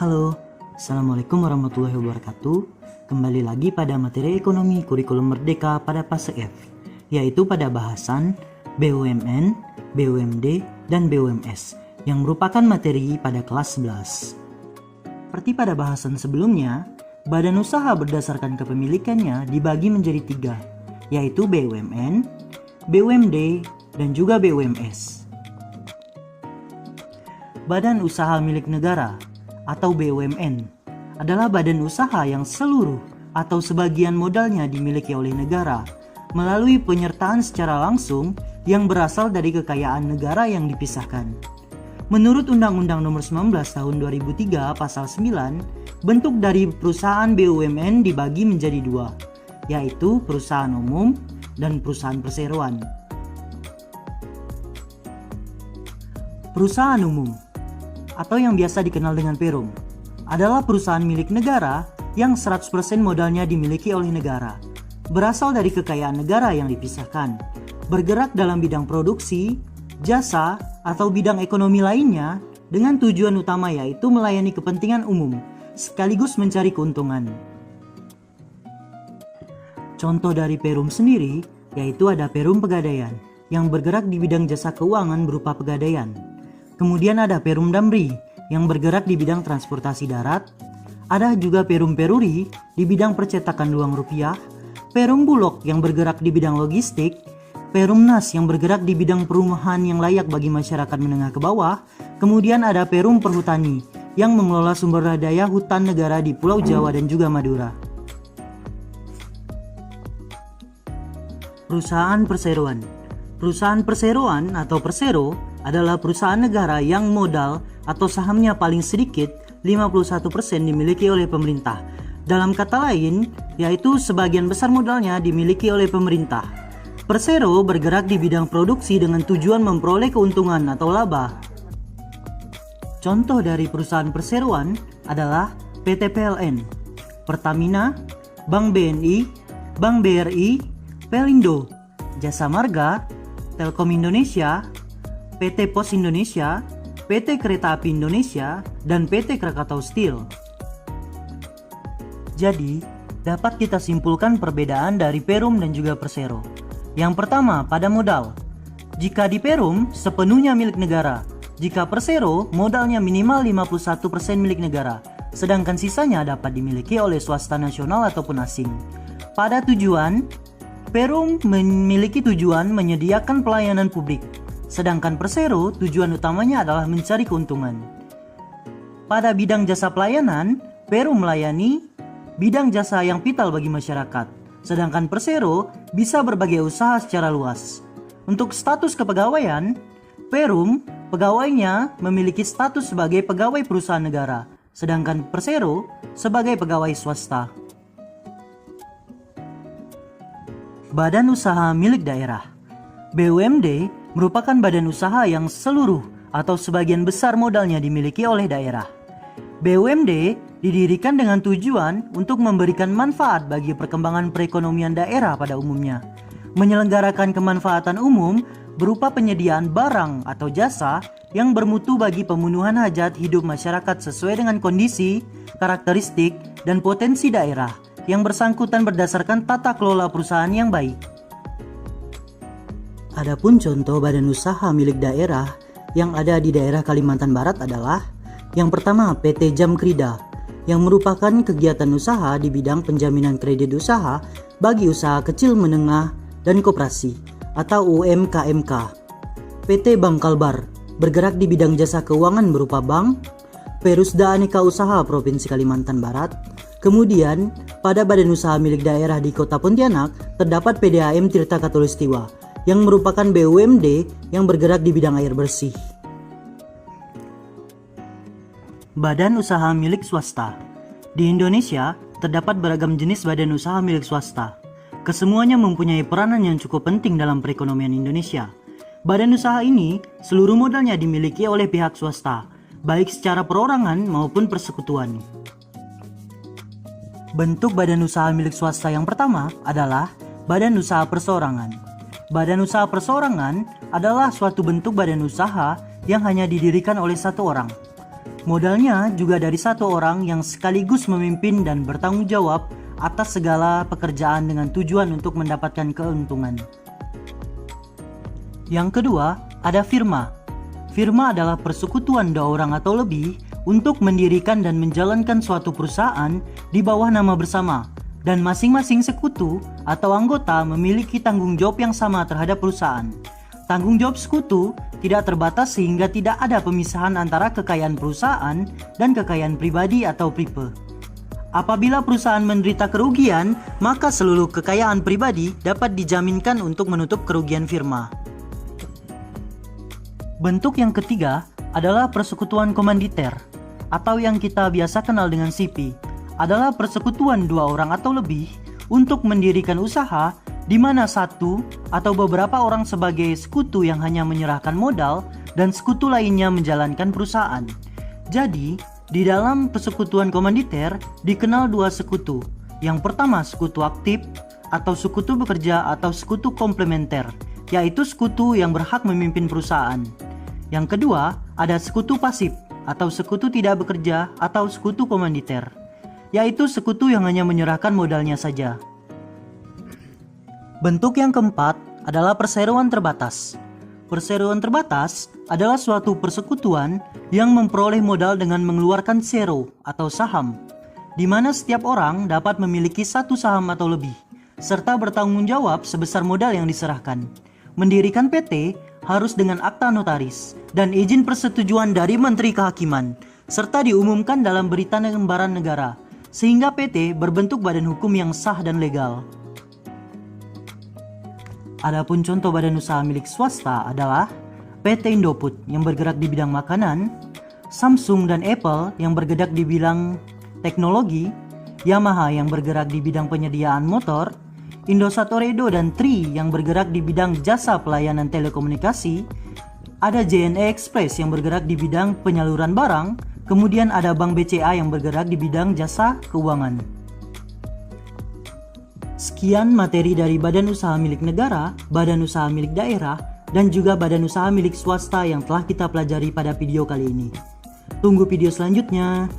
Halo, Assalamualaikum warahmatullahi wabarakatuh. Kembali lagi pada materi ekonomi kurikulum merdeka pada fase F, yaitu pada bahasan BUMN, BUMD, dan BUMS yang merupakan materi pada kelas 11. Seperti pada bahasan sebelumnya, badan usaha berdasarkan kepemilikannya dibagi menjadi 3, yaitu BUMN, BUMD, dan juga BUMS. Badan usaha milik negara atau BUMN adalah badan usaha yang seluruh atau sebagian modalnya dimiliki oleh negara melalui penyertaan secara langsung yang berasal dari kekayaan negara yang dipisahkan. Menurut Undang-Undang Nomor 19 Tahun 2003 Pasal 9, bentuk dari perusahaan BUMN dibagi menjadi 2, yaitu perusahaan umum dan perusahaan perseroan. Perusahaan umum atau yang biasa dikenal dengan perum adalah perusahaan milik negara yang 100% modalnya dimiliki oleh negara, berasal dari kekayaan negara yang dipisahkan, bergerak dalam bidang produksi, jasa, atau bidang ekonomi lainnya dengan tujuan utama yaitu melayani kepentingan umum sekaligus mencari keuntungan. Contoh dari perum sendiri yaitu ada perum pegadaian yang bergerak di bidang jasa keuangan berupa pegadaian. Kemudian ada Perum Damri yang bergerak di bidang transportasi darat. Ada juga Perum Peruri di bidang percetakan uang rupiah, Perum Bulog yang bergerak di bidang logistik, Perum Nas yang bergerak di bidang perumahan yang layak bagi masyarakat menengah ke bawah. Kemudian ada Perum Perhutani yang mengelola sumber daya hutan negara di Pulau Jawa dan juga Madura. Perusahaan perseroan. Perusahaan perseroan atau persero adalah perusahaan negara yang modal atau sahamnya paling sedikit 51% dimiliki oleh pemerintah. Dalam kata lain, yaitu sebagian besar modalnya dimiliki oleh pemerintah. Persero bergerak di bidang produksi dengan tujuan memperoleh keuntungan atau laba. Contoh dari perusahaan perseroan adalah PT PLN, Pertamina, Bank BNI, Bank BRI, Pelindo, Jasa Marga, Telkom Indonesia, PT Pos Indonesia, PT Kereta Api Indonesia, dan PT Krakatau Steel. Jadi, dapat kita simpulkan perbedaan dari perum dan juga persero. Yang pertama, pada modal. Jika di perum, sepenuhnya milik negara. Jika persero, modalnya minimal 51% milik negara, sedangkan sisanya dapat dimiliki oleh swasta nasional ataupun asing. Pada tujuan, perum memiliki tujuan menyediakan pelayanan publik, sedangkan persero tujuan utamanya adalah mencari keuntungan. Pada bidang jasa pelayanan, perum melayani bidang jasa yang vital bagi masyarakat, sedangkan persero bisa berbagai usaha secara luas. Untuk status kepegawaian, perum pegawainya memiliki status sebagai pegawai perusahaan negara, sedangkan persero sebagai pegawai swasta. Badan usaha milik daerah. BUMD merupakan badan usaha yang seluruh atau sebagian besar modalnya dimiliki oleh daerah. BUMD didirikan dengan tujuan untuk memberikan manfaat bagi perkembangan perekonomian daerah pada umumnya, menyelenggarakan kemanfaatan umum berupa penyediaan barang atau jasa yang bermutu bagi pemenuhan hajat hidup masyarakat sesuai dengan kondisi, karakteristik, dan potensi daerah yang bersangkutan berdasarkan tata kelola perusahaan yang baik. Adapun contoh badan usaha milik daerah yang ada di daerah Kalimantan Barat adalah yang pertama PT Jamkrida yang merupakan kegiatan usaha di bidang penjaminan kredit usaha bagi usaha kecil menengah dan koperasi atau UMKMK. PT Bank Kalbar bergerak di bidang jasa keuangan berupa bank, Perusda Aneka Usaha Provinsi Kalimantan Barat. Kemudian, pada badan usaha milik daerah di Kota Pontianak terdapat PDAM Tirta Khatulistiwa yang merupakan BUMD yang bergerak di bidang air bersih. Badan usaha milik swasta. Di Indonesia terdapat beragam jenis badan usaha milik swasta. Kesemuanya mempunyai peranan yang cukup penting dalam perekonomian Indonesia. Badan usaha ini seluruh modalnya dimiliki oleh pihak swasta, baik secara perorangan maupun persekutuan. Bentuk badan usaha milik swasta yang pertama adalah badan usaha perseorangan. Badan usaha perseorangan adalah suatu bentuk badan usaha yang hanya didirikan oleh satu orang. Modalnya juga dari satu orang yang sekaligus memimpin dan bertanggung jawab atas segala pekerjaan dengan tujuan untuk mendapatkan keuntungan. Yang kedua, ada firma. Firma adalah persekutuan dua orang atau lebih untuk mendirikan dan menjalankan suatu perusahaan di bawah nama bersama, dan masing-masing sekutu atau anggota memiliki tanggung jawab yang sama terhadap perusahaan. Tanggung jawab sekutu tidak terbatas sehingga tidak ada pemisahan antara kekayaan perusahaan dan kekayaan pribadi atau pripe. Apabila perusahaan menderita kerugian, maka seluruh kekayaan pribadi dapat dijaminkan untuk menutup kerugian firma. Bentuk yang ketiga adalah persekutuan komanditer, atau yang kita biasa kenal dengan CP, adalah persekutuan dua orang atau lebih untuk mendirikan usaha di mana satu atau beberapa orang sebagai sekutu yang hanya menyerahkan modal dan sekutu lainnya menjalankan perusahaan. Jadi, di dalam persekutuan komanditer dikenal dua sekutu. Yang pertama sekutu aktif atau sekutu bekerja atau sekutu komplementer, yaitu sekutu yang berhak memimpin perusahaan. Yang kedua, ada sekutu pasif atau sekutu tidak bekerja atau sekutu komanditer, yaitu sekutu yang hanya menyerahkan modalnya saja. Bentuk yang keempat adalah perseroan terbatas. Perseroan terbatas adalah suatu persekutuan yang memperoleh modal dengan mengeluarkan sero atau saham, di mana setiap orang dapat memiliki satu saham atau lebih, serta bertanggung jawab sebesar modal yang diserahkan. Mendirikan PT harus dengan akta notaris dan izin persetujuan dari Menteri Kehakiman, serta diumumkan dalam berita lembaran negara, sehingga PT berbentuk badan hukum yang sah dan legal. Adapun contoh badan usaha milik swasta adalah PT Indofood yang bergerak di bidang makanan, Samsung dan Apple yang bergerak di bidang teknologi, Yamaha yang bergerak di bidang penyediaan motor, Indosat Ooredoo dan Tri yang bergerak di bidang jasa pelayanan telekomunikasi, ada JNE Express yang bergerak di bidang penyaluran barang, kemudian ada Bank BCA yang bergerak di bidang jasa keuangan. Sekian materi dari badan usaha milik negara, badan usaha milik daerah, dan juga badan usaha milik swasta yang telah kita pelajari pada video kali ini. Tunggu video selanjutnya.